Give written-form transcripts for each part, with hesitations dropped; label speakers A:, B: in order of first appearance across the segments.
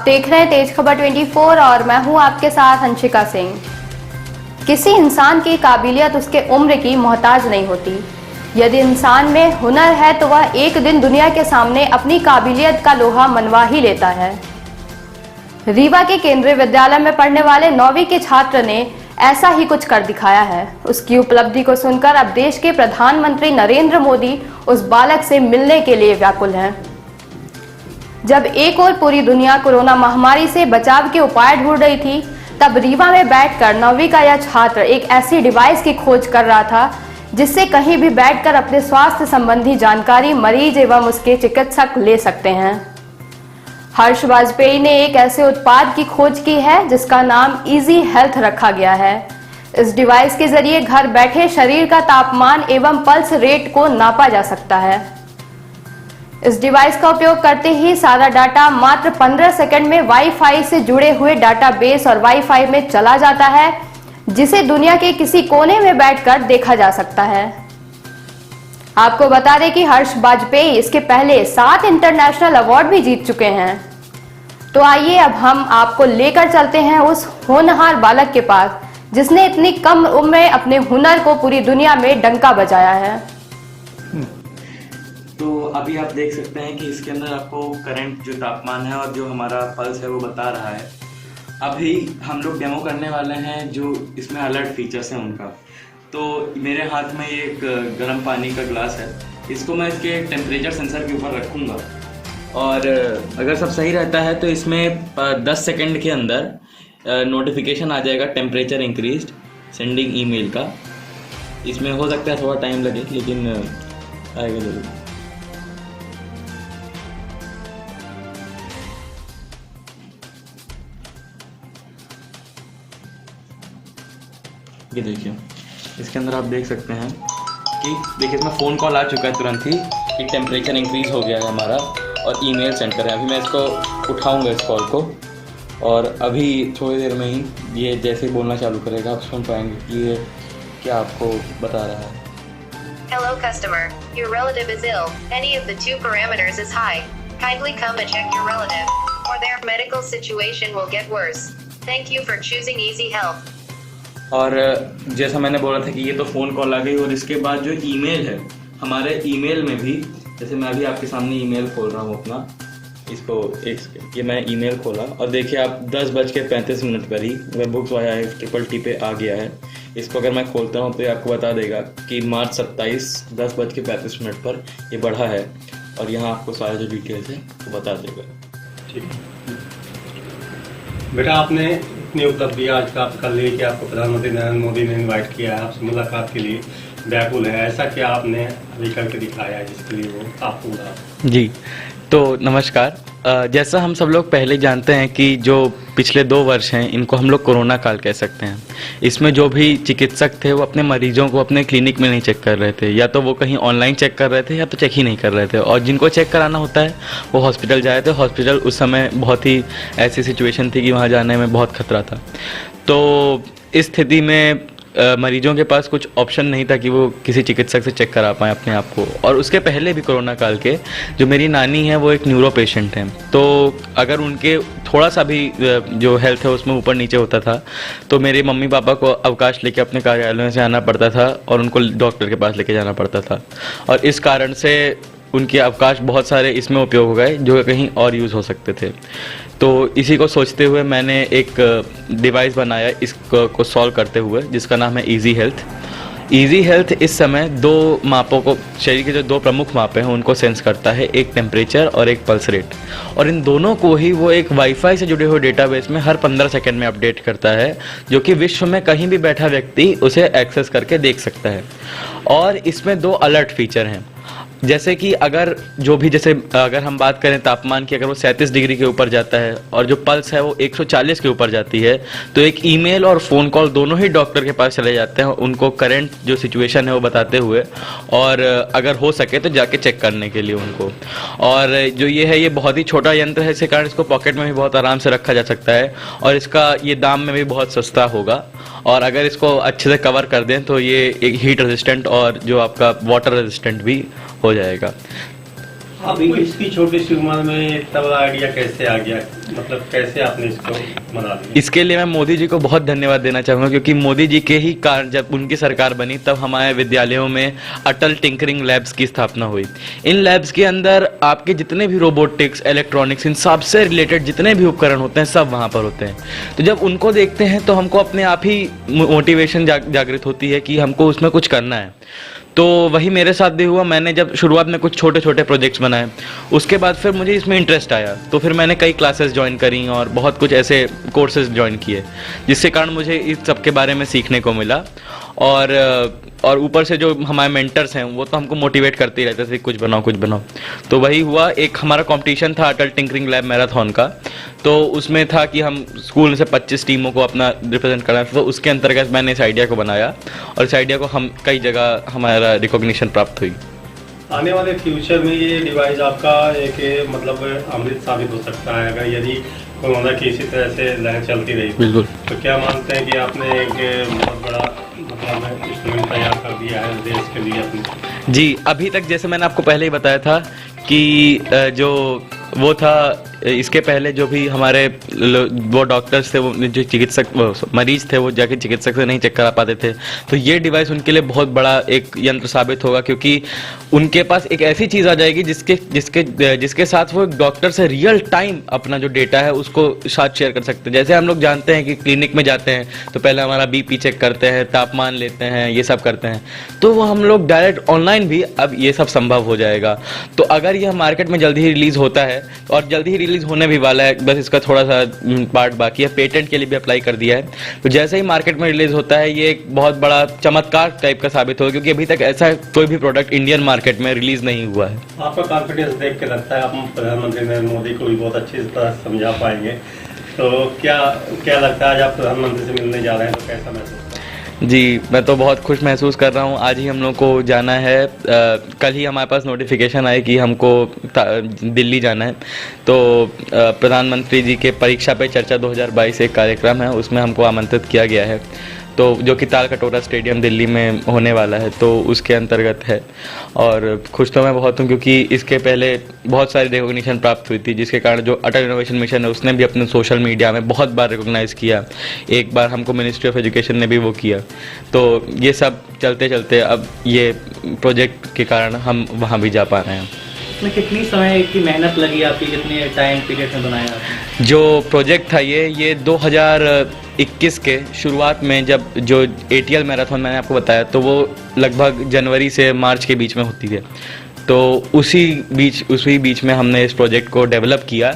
A: देख रहे हैं तेज खबर 24 और मैं हूं आपके साथ अंशिका सिंह। किसी इंसान की काबिलियत उसके उम्र की मोहताज नहीं होती। यदि इंसान में हुनर है तो वह एक दिन दुनिया के सामने अपनी काबिलियत का लोहा मनवा ही लेता है। रीवा के केंद्रीय विद्यालय में पढ़ने वाले 9वीं के छात्र ने ऐसा ही कुछ कर दिखाया है। उसकी उपलब्धि को सुनकर अब देश के प्रधानमंत्री नरेंद्र मोदी उस बालक से मिलने के लिए व्याकुल हैं। जब एक और पूरी दुनिया कोरोना महामारी से बचाव के उपाय ढूंढ रही थी, तब रीवा में बैठकर 9वीं का यह छात्र एक ऐसी डिवाइस की खोज कर रहा था जिससे कहीं भी बैठकर अपने स्वास्थ्य संबंधी जानकारी मरीज एवं उसके चिकित्सक ले सकते हैं। हर्ष वाजपेयी ने एक ऐसे उत्पाद की खोज की है जिसका नाम इजी हेल्थ रखा गया है। इस डिवाइस के जरिए घर बैठे शरीर का तापमान एवं पल्स रेट को नापा जा सकता है। इस डिवाइस का उपयोग करते ही सारा डाटा मात्र 15 सेकंड में वाईफाई से जुड़े हुए डाटाबेस और वाईफाई में चला जाता है, जिसे दुनिया के किसी कोने में बैठकर देखा जा सकता है। आपको बता दें कि हर्ष वाजपेयी इसके पहले 7 इंटरनेशनल अवार्ड भी जीत चुके हैं। तो आइए अब हम आपको लेकर चलते हैं उस होनहार बालक के पास जिसने इतनी कम उम्र में अपने हुनर को पूरी दुनिया में डंका बजाया है।
B: तो अभी आप देख सकते हैं कि इसके अंदर आपको करंट जो तापमान है और जो हमारा पल्स है वो बता रहा है। अभी हम लोग डेमो करने वाले हैं जो इसमें अलर्ट फीचर्स हैं उनका। तो मेरे हाथ में ये एक गर्म पानी का ग्लास है, इसको मैं इसके टेम्परेचर सेंसर के ऊपर रखूँगा और अगर सब सही रहता है तो इसमें 10 सेकंड के अंदर नोटिफिकेशन आ जाएगा टेम्परेचर इंक्रीज्ड सेंडिंग ईमेल का। इसमें हो सकता है थोड़ा टाइम लगे लेकिन आएगा जरूर। ये देखिए इसके अंदर आप देख सकते हैं कि देखिए इसमें फ़ोन कॉल आ चुका है तुरंत ही कि टेम्परेचर इंक्रीज़ हो गया है हमारा और ईमेल सेंड करें। अभी मैं इसको उठाऊंगा इस कॉल को और अभी थोड़ी देर में ही ये जैसे ही बोलना चालू करेगा आप सुन पाएंगे कि ये क्या आपको बता रहा है।
C: Hello customer, your relative is ill. Any of the 2 parameters is high. Kindly come and check your relative, or their medical situation will get worse. Thank you for choosing Easy Health.
B: और जैसा मैंने बोला था कि ये तो phone call आ गई और इसके बाद जो ईमेल है हमारे ईमेल में भी, जैसे मैं अभी आपके सामने ईमेल खोल रहा हूँ अपना, इसको ये मैं ईमेल खोला और देखिए आप 10:35 पर ही वेब बुक्स IIFTTT पे आ गया है। इसको अगर मैं खोलता हूँ तो ये आपको बता देगा कि मार्च 27 10:35 पर ये बढ़ा है और यहाँ आपको सारे जो डिटेल्स हैं वो बता देगा।
D: ठीक है बेटा, आपने इतनी उपलब्धि आज प्राप्त कर ली कि आपको प्रधानमंत्री नरेंद्र मोदी ने इनवाइट किया है आपसे मुलाकात के लिए, व्याकुल है। ऐसा क्या आपने अभी करके दिखाया है जिसके लिए वो आपको बुला?
B: जी तो नमस्कार। जैसा हम सब लोग पहले जानते हैं कि जो पिछले 2 वर्ष हैं इनको हम लोग कोरोना काल कह सकते हैं। इसमें जो भी चिकित्सक थे वो अपने मरीजों को अपने क्लिनिक में नहीं चेक कर रहे थे, या तो वो कहीं ऑनलाइन चेक कर रहे थे या तो चेक ही नहीं कर रहे थे, और जिनको चेक कराना होता है वो हॉस्पिटल जाए थे। हॉस्पिटल उस समय बहुत ही ऐसी सिचुएशन थी कि वहाँ जाने में बहुत खतरा था। तो इस स्थिति में मरीजों के पास कुछ ऑप्शन नहीं था कि वो किसी चिकित्सक से चेक करा पाएँ अपने आप को। और उसके पहले भी कोरोना काल के जो मेरी नानी है वो एक न्यूरो पेशेंट हैं, तो अगर उनके थोड़ा सा भी जो हेल्थ है उसमें ऊपर नीचे होता था तो मेरे मम्मी पापा को अवकाश लेके अपने कार्यालय से आना पड़ता था और उनको डॉक्टर के पास लेके जाना पड़ता था। और इस कारण से उनके अवकाश बहुत सारे इसमें उपयोग हो गए जो कहीं और यूज़ हो सकते थे। तो इसी को सोचते हुए मैंने एक डिवाइस बनाया इसको सॉल्व करते हुए, जिसका नाम है इजी हेल्थ। इजी हेल्थ इस समय 2 मापों को, शरीर के जो 2 प्रमुख माप हैं उनको सेंस करता है, एक टेम्परेचर और एक पल्स रेट। और इन दोनों को ही वो एक वाईफाई से जुड़े हुए डेटाबेस में हर 15 सेकंड में अपडेट करता है, जो कि विश्व में कहीं भी बैठा व्यक्ति उसे एक्सेस करके देख सकता है। और इसमें 2 अलर्ट फीचर हैं, जैसे कि अगर हम बात करें तापमान की, अगर वो 37 डिग्री के ऊपर जाता है और जो पल्स है वो 140 के ऊपर जाती है तो एक ईमेल और फ़ोन कॉल दोनों ही डॉक्टर के पास चले जाते हैं उनको करंट जो सिचुएशन है वो बताते हुए, और अगर हो सके तो जाके चेक करने के लिए उनको। और जो ये है ये बहुत ही छोटा यंत्र है, इसके कारण इसको पॉकेट में भी बहुत आराम से रखा जा सकता है और इसका ये दाम में भी बहुत सस्ता होगा। और अगर इसको अच्छे से कवर कर दें तो ये एक हीट रेजिस्टेंट और जो आपका वाटर रेजिस्टेंट भी हो जाएगा।
D: आपको इसकी छोटी सी उम्र में इतना बड़ा आइडिया कैसे आ गया, मतलब कैसे आपने इसको बना लिया?
B: इसके लिए मैं मोदी जी को बहुत धन्यवाद देना चाहूँगा, क्योंकि मोदी जी के ही कारण जब उनकी सरकार बनी तब हमारे विद्यालयों में अटल टिंकरिंग लैब्स की स्थापना हुई। इन लैब्स के अंदर आपके जितने भी रोबोटिक्स, इलेक्ट्रॉनिक्स, इन सब से रिलेटेड जितने भी उपकरण होते हैं सब वहाँ पर होते हैं। तो जब उनको देखते हैं तो हमको अपने आप ही मोटिवेशन जागृत होती है कि हमको उसमें कुछ करना है। तो वही मेरे साथ भी हुआ। मैंने जब शुरुआत में कुछ छोटे छोटे प्रोजेक्ट्स बनाए, उसके बाद फिर मुझे इसमें इंटरेस्ट आया, तो फिर मैंने कई क्लासेस ज्वाइन करी और बहुत कुछ ऐसे कोर्सेज ज्वाइन किए, जिसके कारण मुझे इस सब के बारे में सीखने को मिला। और ऊपर से जो हमारे मेंटर्स हैं वो तो हमको मोटिवेट करते ही रहते थे, कुछ बनाओ कुछ बनाओ। तो वही हुआ, एक हमारा कंपटीशन था अटल टिंकरिंग लैब मैराथन का, तो उसमें था कि हम स्कूल से 25 टीमों को अपना रिप्रेजेंट करना था। तो उसके अंतर्गत मैंने इस आइडिया को बनाया और इस आइडिया को हम कई जगह हमारा रिकॉग्निशन प्राप्त हुई।
D: आने वाले फ्यूचर में ये डिवाइस आपका एक मतलब अमृत साबित हो सकता है अगर यदि कोरोना की इसी तरह से लहर चलती रही।
B: बिल्कुल।
D: तो क्या मानते हैं कि आपने एक बहुत बड़ा मतलब इंस्ट्रूमेंट तैयार कर दिया है देश के लिए अपने?
B: जी, अभी तक जैसे मैंने आपको पहले ही बताया था कि जो वो था, इसके पहले जो भी हमारे वो डॉक्टर्स थे, वो जो चिकित्सक मरीज थे, वो जाके चिकित्सक से नहीं चेक करा पाते थे। तो ये डिवाइस उनके लिए बहुत बड़ा एक यंत्र साबित होगा, क्योंकि उनके पास एक ऐसी चीज़ आ जाएगी जिसके साथ वो डॉक्टर से रियल टाइम अपना जो डेटा है उसको साथ शेयर कर सकते हैं। जैसे हम लोग जानते हैं कि क्लिनिक में जाते हैं तो पहले हमारा बीपी चेक करते हैं, तापमान लेते हैं, ये सब करते हैं, तो वो हम लोग डायरेक्ट ऑनलाइन भी अब ये सब संभव हो जाएगा। तो अगर यह मार्केट में जल्दी ही रिलीज होता है और जल्दी ही रिलीज होने भी वाला है, बस इसका थोड़ा सा पार्ट बाकी है, पेटेंट के लिए भी अप्लाई कर दिया है, तो जैसे ही मार्केट में रिलीज होता है ये एक बहुत बड़ा चमत्कार टाइप का साबित होगा, क्योंकि अभी तक ऐसा कोई भी प्रोडक्ट इंडियन मार्केट में रिलीज नहीं हुआ है।
D: आपका कॉन्फिडेंस देख के लगता है आप प्रधानमंत्री नरेंद्र मोदी को भी बहुत अच्छी तरह समझा पाएंगे। तो क्या लगता है आज आप प्रधानमंत्री से मिलने जा रहे हैं तो कैसा महसूस?
B: जी, मैं तो बहुत खुश महसूस कर रहा हूँ। आज ही हम लोग को जाना है, कल ही हमारे पास नोटिफिकेशन आई कि हमको दिल्ली जाना है। तो प्रधानमंत्री जी के परीक्षा पे चर्चा 2022 एक कार्यक्रम है, उसमें हमको आमंत्रित किया गया है, तो जो कि ताल कटोरा स्टेडियम दिल्ली में होने वाला है, तो उसके अंतर्गत है। और खुश तो मैं बहुत हूँ, क्योंकि इसके पहले बहुत सारी रिकॉग्निशन प्राप्त हुई थी, जिसके कारण जो अटल इनोवेशन मिशन है उसने भी अपने सोशल मीडिया में बहुत बार रिकॉग्नाइज किया। एक बार हमको मिनिस्ट्री ऑफ एजुकेशन ने भी वो किया। तो ये सब चलते चलते अब ये प्रोजेक्ट के कारण हम वहाँ भी जा पा रहे हैं।
E: इसमें कितनी समय की मेहनत लगी आपकी, कितने टाइम पीरियड में बनाया आपने?
B: जो प्रोजेक्ट था ये 2021 के शुरुआत में, जब जो ATL मैराथन मैंने आपको बताया, तो वो लगभग जनवरी से मार्च के बीच में होती है। तो उसी बीच में हमने इस प्रोजेक्ट को डेवलप किया,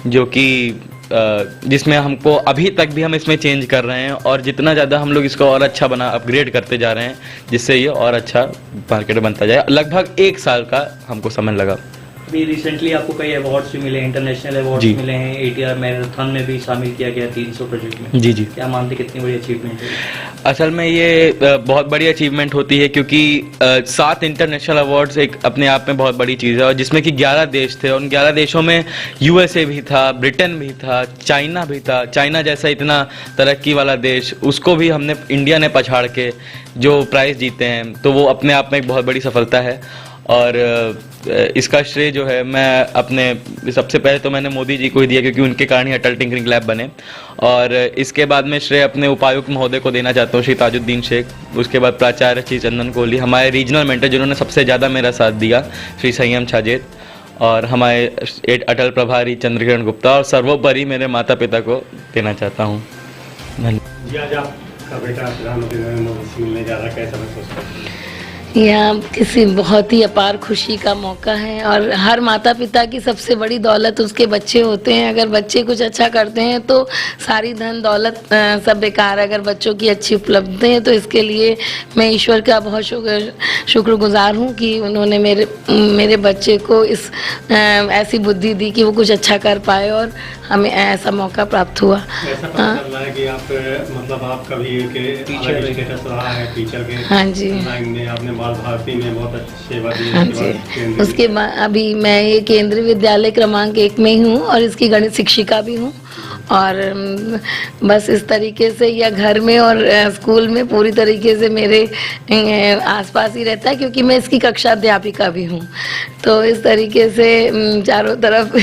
B: जो कि जिसमें हमको अभी तक भी हम इसमें चेंज कर रहे हैं, और जितना ज़्यादा हम लोग इसको और अच्छा अपग्रेड करते जा रहे हैं, जिससे ये और अच्छा मार्केट बनता जाए। लगभग 1 साल का हमको समय लगा।
E: अभी रिसेंटली आपको कई अवार्ड्स भी मिले, इंटरनेशनल अवार्ड्स मिले हैं, ATL मैराथन में भी शामिल किया गया 300 प्रोजेक्ट में।
B: जी।
E: क्या मानते कितनी बड़ी अचीवमेंट है?
B: असल में ये बहुत बड़ी अचीवमेंट होती है, क्योंकि 7 इंटरनेशनल अवार्ड्स एक अपने आप में बहुत बड़ी चीज़ है, और जिसमें कि 11 देश थे, और उन 11 देशों में USA भी था, ब्रिटेन भी था, चाइना भी था। चाइना जैसा इतना तरक्की वाला देश, उसको भी इंडिया ने पछाड़ के जो प्राइज़ जीते हैं, तो वो अपने आप में एक बहुत बड़ी सफलता है। और इसका श्रेय जो है मैं अपने सबसे पहले तो मैंने मोदी जी को ही दिया, क्योंकि उनके कारण ही अटल टिंकरिंग लैब बने। और इसके बाद में श्रेय अपने उपायुक्त महोदय को देना चाहता हूँ, श्री ताजुद्दीन शेख। उसके बाद प्राचार्य श्री चंदन कोहली, हमारे रीजनल मेंटर जिन्होंने सबसे ज़्यादा मेरा साथ दिया, श्री संयम छाजेत, और हमारे अटल प्रभारी चंद्रकिरण गुप्ता, और सर्वोपरि मेरे माता पिता को देना चाहता हूँ। धन्यवाद।
D: जी, आज आपका बेटा प्रधानमंत्री नरेंद्र मोदी से मिलने जा रहा है, कैसा महसूस करते हैं?
F: यह किसी बहुत ही अपार खुशी का मौका है, और हर माता पिता की सबसे बड़ी दौलत उसके बच्चे होते हैं। अगर बच्चे कुछ अच्छा करते हैं तो सारी धन दौलत सब बेकार है। अगर बच्चों की अच्छी उपलब्धि है तो इसके लिए मैं ईश्वर का बहुत शुक्रगुजार हूँ कि उन्होंने मेरे बच्चे को इस ऐसी बुद्धि दी कि वो कुछ अच्छा कर पाए, और हमें ऐसा मौका प्राप्त हुआ।
D: ऐसा पता चल रहा है कि आप मतलब आपका भी एक टीचर स्टेटस रहा है, टीचर के
F: हाँ जी,
D: लाइन में आपने बाल भारती में बहुत अच्छी सेवा दी।
F: हाँ जी। उसके बाद अभी मैं ये केंद्रीय विद्यालय क्रमांक 1 में हूँ, और इसकी गणित शिक्षिका भी हूँ, और बस इस तरीके से या घर में और स्कूल में पूरी तरीके से मेरे आसपास ही रहता है, क्योंकि मैं इसकी कक्षा अध्यापिका भी हूँ। तो इस तरीके से चारों तरफ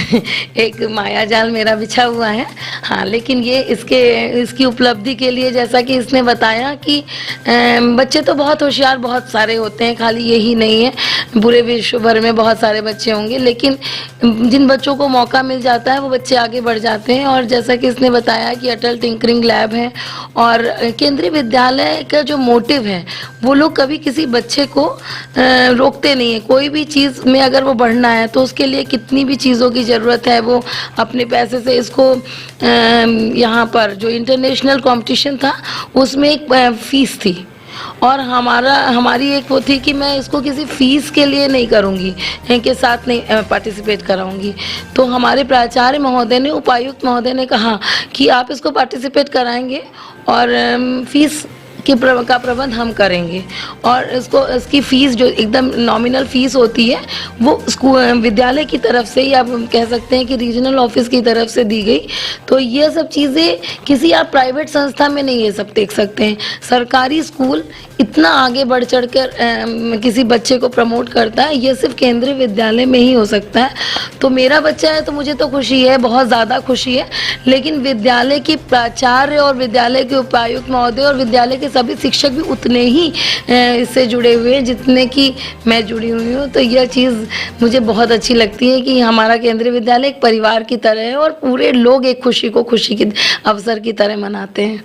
F: एक माया जाल मेरा बिछा हुआ है। हाँ, लेकिन ये इसकी उपलब्धि के लिए, जैसा कि इसने बताया कि बच्चे तो बहुत होशियार बहुत सारे होते हैं, खाली यही नहीं है, पूरे विश्व भर में बहुत सारे बच्चे होंगे, लेकिन जिन बच्चों को मौका मिल जाता है वो बच्चे आगे बढ़ जाते हैं। और जैसा कि इसने बताया कि अटल टिंकरिंग लैब है, और केंद्रीय विद्यालय का जो मोटिव है, वो लोग कभी किसी बच्चे को रोकते नहीं है। कोई भी चीज़ में अगर वो बढ़ना है तो उसके लिए कितनी भी चीज़ों की ज़रूरत है, वो अपने पैसे से इसको यहाँ पर जो इंटरनेशनल कंपटीशन था उसमें एक फीस थी, और हमारी एक वो थी कि मैं इसको किसी फीस के लिए नहीं करूँगी, के साथ नहीं पार्टिसिपेट कराऊंगी। तो हमारे प्राचार्य महोदय ने, उपायुक्त महोदय ने कहा कि आप इसको पार्टिसिपेट कराएंगे और फीस का प्रबंध हम करेंगे, और इसकी फ़ीस जो एकदम नॉमिनल फ़ीस होती है वो स्कूल विद्यालय की तरफ से, या आप कह सकते हैं कि रीजनल ऑफिस की तरफ से दी गई। तो ये सब चीज़ें किसी आप प्राइवेट संस्था में नहीं ये सब देख सकते हैं। सरकारी स्कूल इतना आगे बढ़ चढ़ कर किसी बच्चे को प्रमोट करता है, ये सिर्फ केंद्रीय विद्यालय में ही हो सकता है। तो मेरा बच्चा है तो मुझे तो खुशी है, बहुत ज़्यादा खुशी है, लेकिन विद्यालय के प्राचार्य और विद्यालय के उपायुक्त महोदय और विद्यालय के सभी शिक्षक भी उतने ही इससे जुड़े हुए हैं जितने कि मैं जुड़ी हुई हूँ। तो यह चीज़ मुझे बहुत अच्छी लगती है कि हमारा केंद्रीय विद्यालय एक परिवार की तरह है, और पूरे लोग एक खुशी को खुशी के अवसर की तरह मनाते हैं।